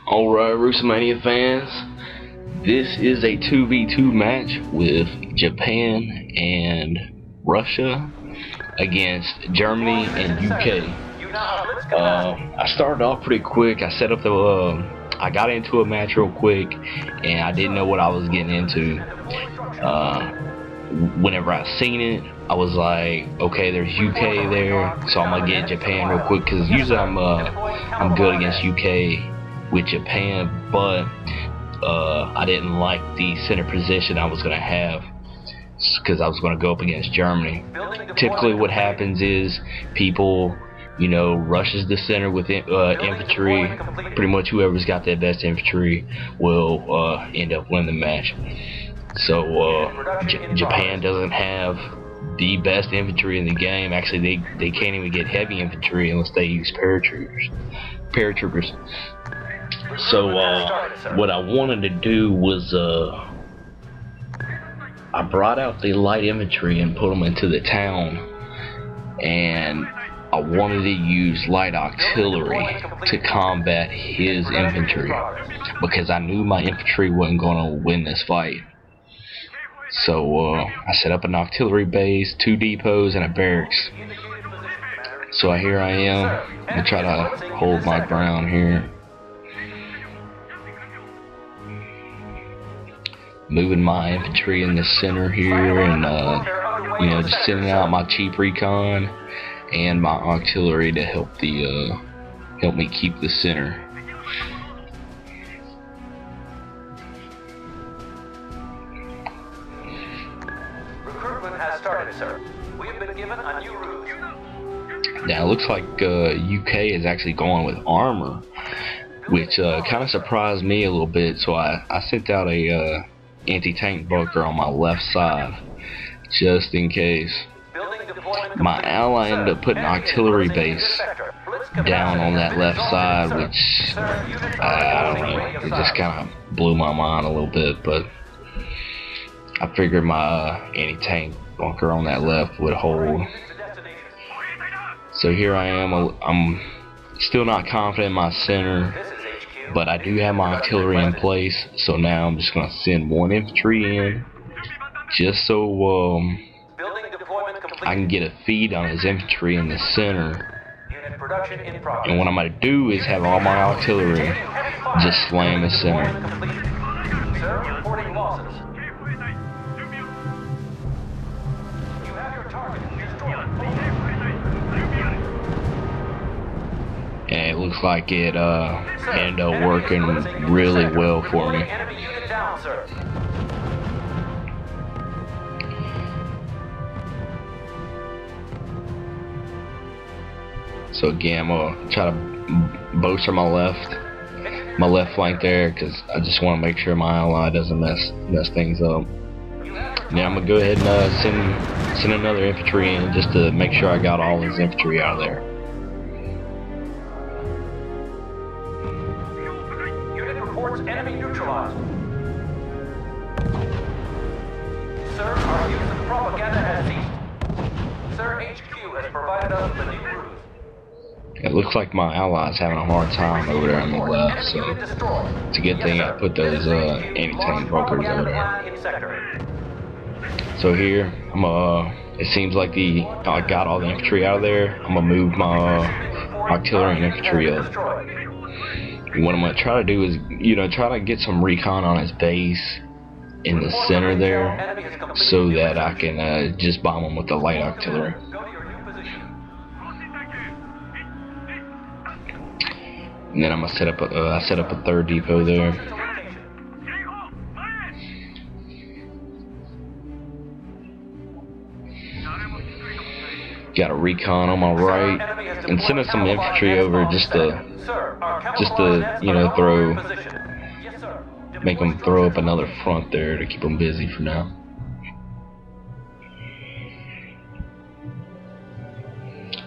Alright, RUSE fans, this is a 2v2 match with Japan and Russia against Germany and UK. I started off pretty quick. I set up I got into a match real quick, and I didn't know what I was getting into. Whenever I seen it, I was like, okay, there's UK there, so I'm gonna get Japan real quick, because usually I'm good against UK with Japan, but I didn't like the center position I was gonna have, because I was gonna go up against Germany. Typically what happens is people, you know, rushes the center with infantry. Pretty much whoever's got the best infantry will end up winning the match. So Japan doesn't have the best infantry in the game. Actually, they can't even get heavy infantry unless they use paratroopers. So what I wanted to do was I brought out the light infantry and put them into the town, and I wanted to use light artillery to combat his infantry, because I knew my infantry wasn't going to win this fight. So I set up an artillery base, 2 depots, and a barracks. So here I am. I'm going to try to hold my ground here. Moving my infantry in the center here, and you know, just sending out my cheap recon and my artillery to help me keep the center. Recruitment has started, sir. We have been given a new RUSE. Now it looks like UK is actually going with armor, which kind of surprised me a little bit. So I sent out a anti-tank bunker on my left side, just in case. My ally ended up putting an artillery base down on that left side, which I don't know, it just kind of blew my mind a little bit, but I figured my anti-tank bunker on that left would hold. So here I am. I'm still not confident in my center, but I do have my artillery in place. So now I'm just going to send 1 infantry in, just so I can get a feed on his infantry in the center. And what I'm going to do is have all my artillery just slam his center. And it looks like it ended up working really well for me. So again, I'm gonna try to bolster my left flank there, because I just want to make sure my ally doesn't mess things up. Now I'm gonna go ahead and send another infantry in, just to make sure I got all his infantry out of there. Enemy neutralized. Sir, our use of propaganda has ceased. Sir, HQ has provided us with a new RUSE. It looks like my allies having a hard time over there on the left, so it's a good thing I put those anti-tank bunkers over there. So here, it seems like I got all the infantry out of there. I'm gonna move my artillery and infantry up. And what I'm going to try to do is, you know, try to get some recon on his base in the center there, so that I can just bomb him with the light artillery. And then I'm going to set up I set up a 3rd depot there. Got a recon on my right, and sending some infantry over just to you know, make them throw up another front there to keep them busy for now.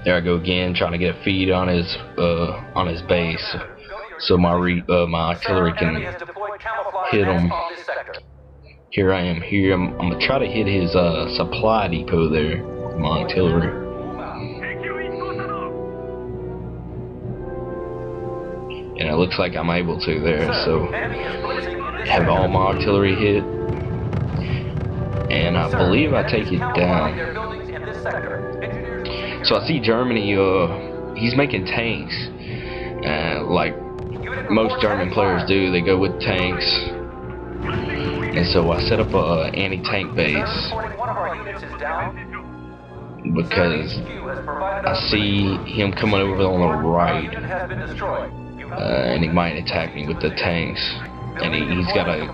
There I go again, trying to get a feed on his base, so my artillery can hit him. Here I am. Here I'm gonna try to hit his supply depot there with my artillery. and it looks like I'm able to there. So have all my artillery hit, and I believe I take it down. So I see Germany, he's making tanks, like most German players do. They go with tanks, and so I set up a anti-tank base because I see him coming over on the right, and he might attack me with the tanks, and he's got a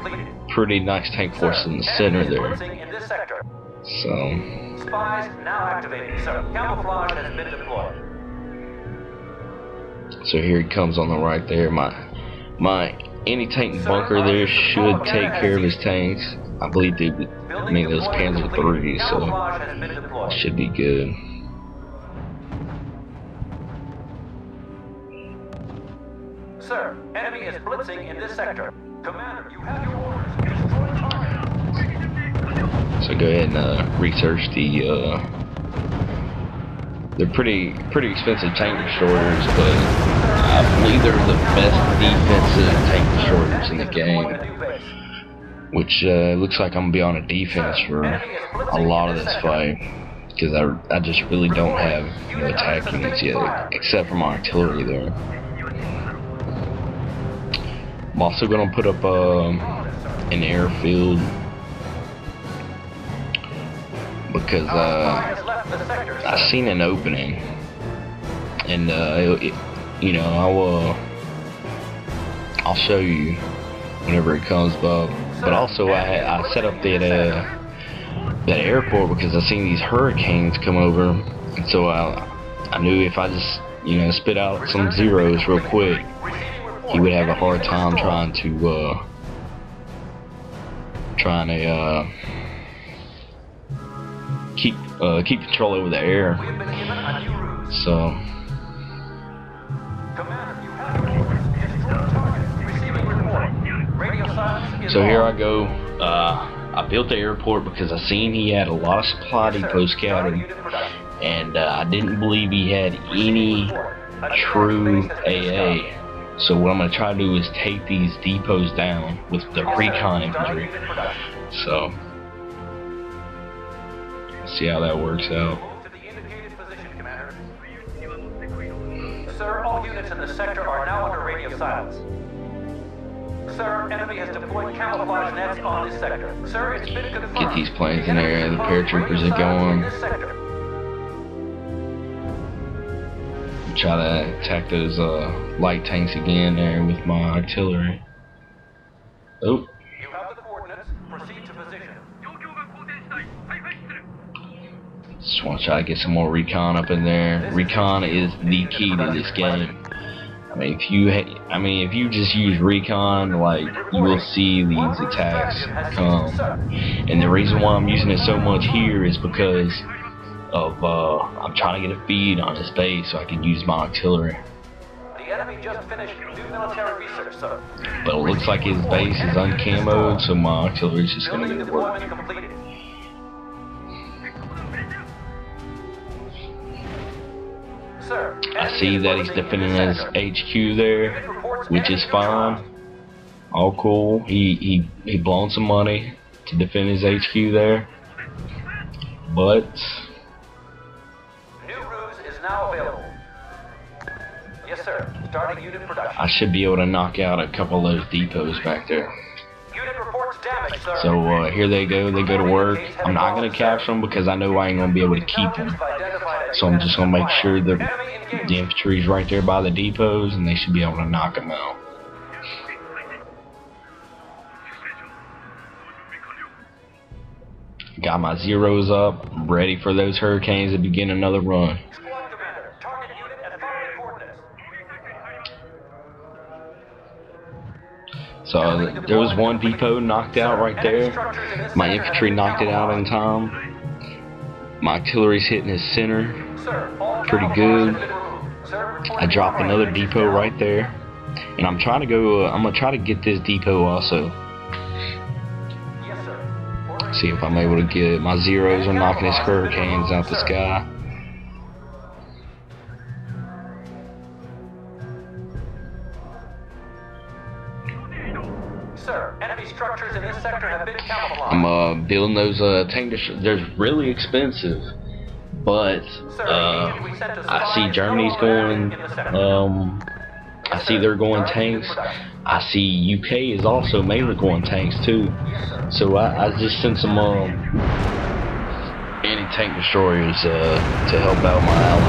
pretty nice tank force in the center there. So Spies now activated, sir. Camouflage has been deployed. So here he comes on the right there. My anti-tank bunker there should take care of his tanks. I believe those Panzer IIIs, so it should be good. Sir, enemy is blitzing in this sector. Commander, you have your orders. Destroy target. So go ahead and research they're pretty expensive tank destroyers, but I believe they're the best defensive tank destroyers in the game. Which looks like I'm gonna be on a defense for a lot of this fight, because I just really don't have attack units yet, except for my artillery there. I'm also gonna put up an airfield, because I seen an opening, and I'll show you whenever it comes up. But also I set up that airport because I seen these hurricanes come over, and so I knew if I just spit out some zeros real quick, he would have a hard time trying to keep control over the air. So here I go. I built the airport because I seen he had a lot of supply depots scattered, and I didn't believe he had any true AA. So what I'm going to try to do is take these depots down with the recon infantry. So let's see how that works out. Sir, all units in the sector are now under radio silence. Sir, enemy has deployed camouflage nets on this sector. Sir, it's been confirmed. Get these planes in there, the paratroopers are going. Try to attack those light tanks again there with my artillery. Oh. You have the coordinates. Proceed to position. Just want to try to get some more recon up in there. Recon is the key to this game. I mean, if you just use recon, like, you will see these attacks come. And the reason why I'm using it so much here is because of I'm trying to get a feed on his base so I can use my artillery. The enemy just finished new military research, sir. But it looks like his base is uncamoed, so my artillery is just going to get work. Sir, I see that he's defending his HQ there, which is fine. All cool. He blown some money to defend his HQ there, but new RUSE is now available. Yes, sir. Starting unit production. I should be able to knock out a couple of those depots back there. Unit reports damage, sir. So here they go to work. I'm not going to capture them because I know I ain't going to be able to keep them. So I'm just going to make sure that the infantry's right there by the depots, and they should be able to knock them out. Got my zeros up, ready for those hurricanes to begin another run. So there was one depot knocked out right there. My infantry knocked it out in time. My artillery's hitting his center pretty good. I dropped another depot right there, and I'm trying to go. I'm gonna try to get this depot also. See if I'm able to get my zeros are knocking his hurricanes out the sky. Sir, enemy structures in this sector have been camouflaged. I'm building those tank destroyers. They're really expensive, but I see Germany's going. I see they're going tanks. I see UK is also mainly going tanks too. So I just sent some anti-tank destroyers to help out my allies.